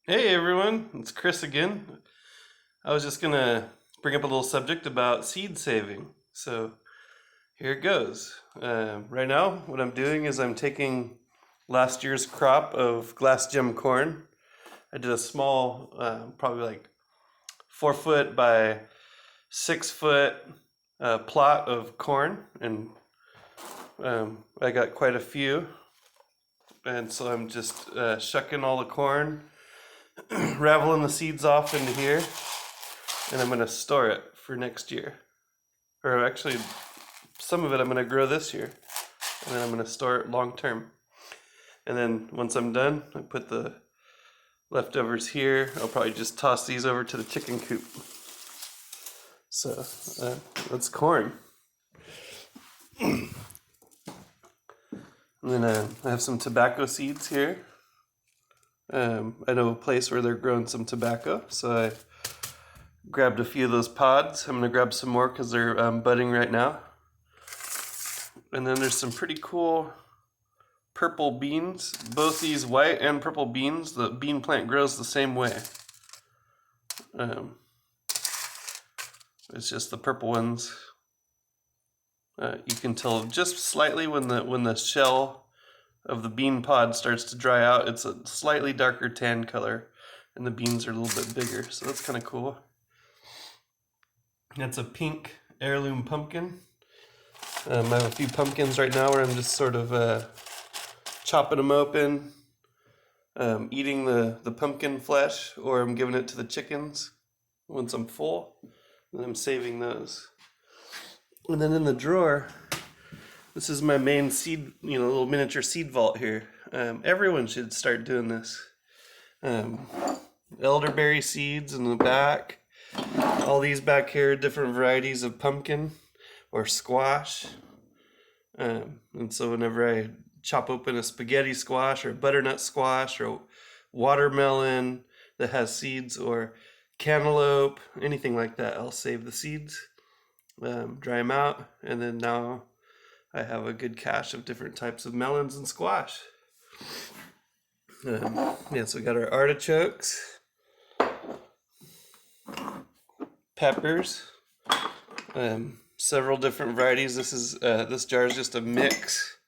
Hey everyone, it's Chris again. I was just gonna bring up a little subject about seed saving. So here it goes. Right now, what I'm doing is I'm taking last year's crop of glass gem corn. I did a small, probably like 4 foot by 6 foot plot of corn, and I got quite a few. And so I'm just shucking all the corn, raveling the seeds off into here, and I'm gonna store it for next year. Or actually, some of it I'm gonna grow this year, and then I'm gonna store it long term. And then once I'm done, I put the leftovers here. I'll probably just toss these over to the chicken coop. So that's corn. And then I have some tobacco seeds here. I know a place where they're growing some tobacco, so I grabbed a few of those pods. I'm gonna grab some more because they're budding right now. And then there's some pretty cool purple beans. Both these white and purple beans, the bean plant grows the same way. Um, it's just the purple ones. You can tell just slightly when the shell of the bean pod starts to dry out. It's a slightly darker tan color, and the beans are a little bit bigger. So that's kind of cool. That's a pink heirloom pumpkin. I have a few pumpkins right now where I'm just sort of chopping them open, eating the pumpkin flesh, or I'm giving it to the chickens once I'm full, and I'm saving those. And then in the drawer, this is my main seed, little miniature seed vault here. Everyone should start doing this. Elderberry seeds in the back. All these back here, different varieties of pumpkin or squash. And so whenever I chop open a spaghetti squash or butternut squash or watermelon that has seeds or cantaloupe, anything like that, I'll save the seeds, dry them out, and then now I have a good cache of different types of melons and squash. So we got our artichokes, peppers, several different varieties. This jar is just a mix,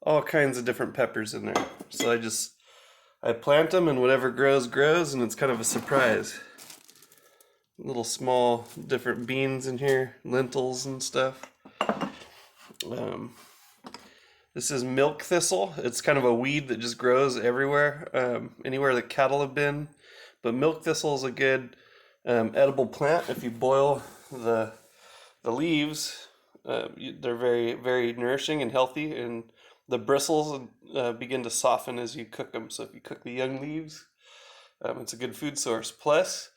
all kinds of different peppers in there. So I plant them, and whatever grows, and it's kind of a surprise. Little small different beans in here, lentils and stuff. This is milk thistle. It's kind of a weed that just grows everywhere, anywhere that cattle have been. But milk thistle is a good edible plant. If you boil the leaves, they're very, very nourishing and healthy, and the bristles begin to soften as you cook them. So if you cook the young leaves, it's a good food source. Plus,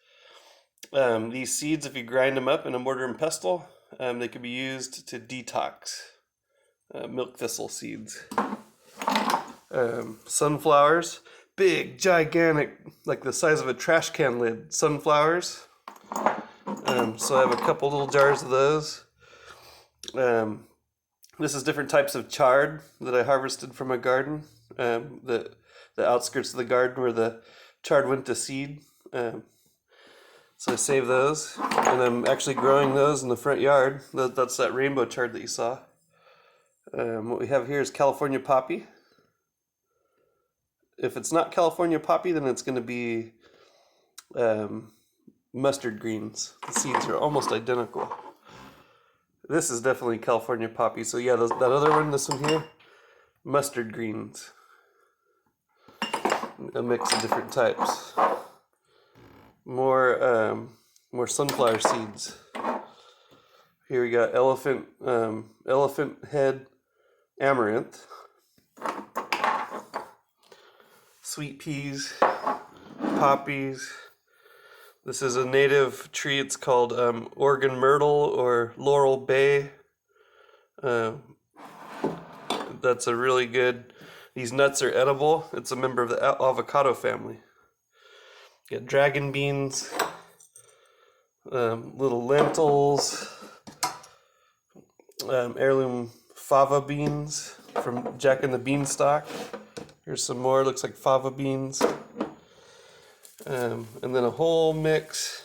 these seeds, if you grind them up in a mortar and pestle, they can be used to detox. Milk thistle seeds. Sunflowers, big, gigantic, like the size of a trash can lid. Sunflowers. So I have a couple little jars of those. This is different types of chard that I harvested from a garden. The outskirts of the garden where the chard went to seed. So I save those, and I'm actually growing those in the front yard. That's that rainbow chard that you saw. What we have here is California poppy. If it's not California poppy, then it's going to be mustard greens. The seeds are almost identical. This is definitely California poppy. So yeah, that other one, this one here, mustard greens. A mix of different types. More sunflower seeds. Here we got elephant head amaranth, sweet peas, poppies. This is a native tree. It's called Oregon myrtle or laurel bay. That's a really good. These nuts are edible. It's a member of the avocado family. You got dragon beans, little lentils, heirloom fava beans from Jack and the Beanstalk. Here's some more. Looks like fava beans. and then a whole mix.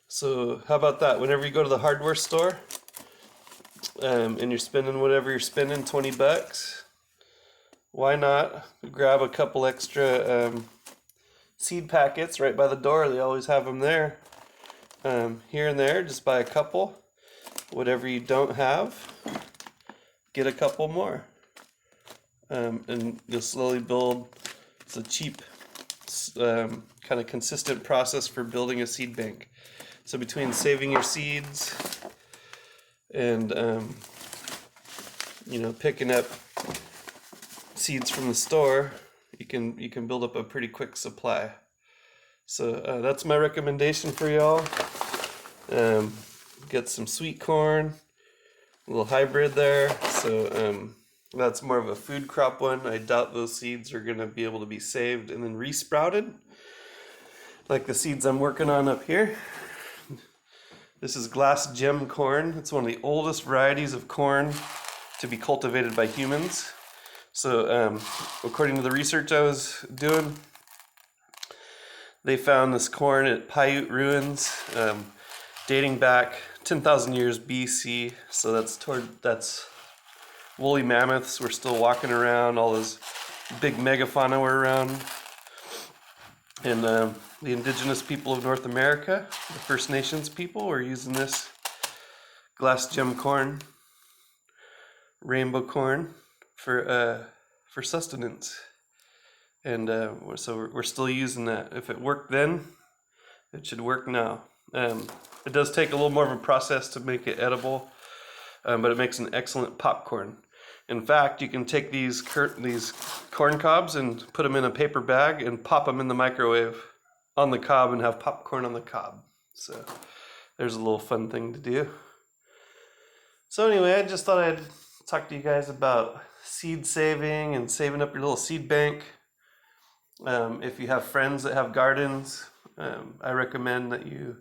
So how about that? Whenever you go to the hardware store, and you're spending whatever you're spending, 20 bucks, why not grab a couple extra seed packets right by the door? They always have them there. Here and there, just buy a couple. Whatever you don't have, get a couple more. And you'll slowly build. It's a cheap, kind of consistent process for building a seed bank. So between saving your seeds and picking up seeds from the store, you can build up a pretty quick supply. So that's my recommendation for y'all. Get some sweet corn, a little hybrid there. So that's more of a food crop one. I doubt those seeds are going to be able to be saved and then resprouted like the seeds I'm working on up here. This is glass gem corn. It's one of the oldest varieties of corn to be cultivated by humans. So according to the research I was doing, they found this corn at Paiute ruins dating back 10,000 years BC. So that's woolly mammoths were still walking around, all those big megafauna were around. And the indigenous people of North America, the First Nations people, were using this glass gem corn, rainbow corn, for sustenance. And so we're still using that. If it worked then, it should work now. It does take a little more of a process to make it edible, but it makes an excellent popcorn. In fact, you can take these corn cobs and put them in a paper bag and pop them in the microwave on the cob and have popcorn on the cob. So there's a little fun thing to do. So anyway, I just thought I'd talk to you guys about seed saving and saving up your little seed bank. If you have friends that have gardens, I recommend that you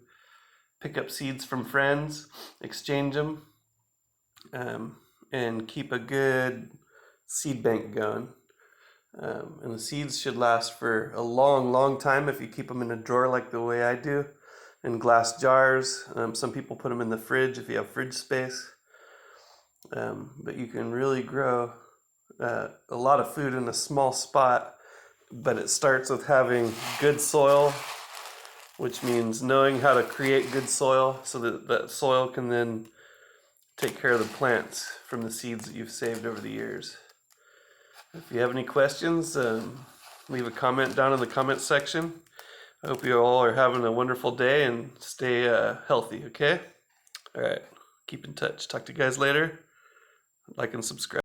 pick up seeds from friends, exchange them, and keep a good seed bank going. And the seeds should last for a long, long time if you keep them in a drawer like the way I do, in glass jars. Some people put them in the fridge if you have fridge space. But you can really grow a lot of food in a small spot. But it starts with having good soil, which means knowing how to create good soil so that that soil can then take care of the plants from the seeds that you've saved over the years. If you have any questions, leave a comment down in the comment section. I hope you all are having a wonderful day and stay healthy, okay? All right, keep in touch. Talk to you guys later. Like and subscribe.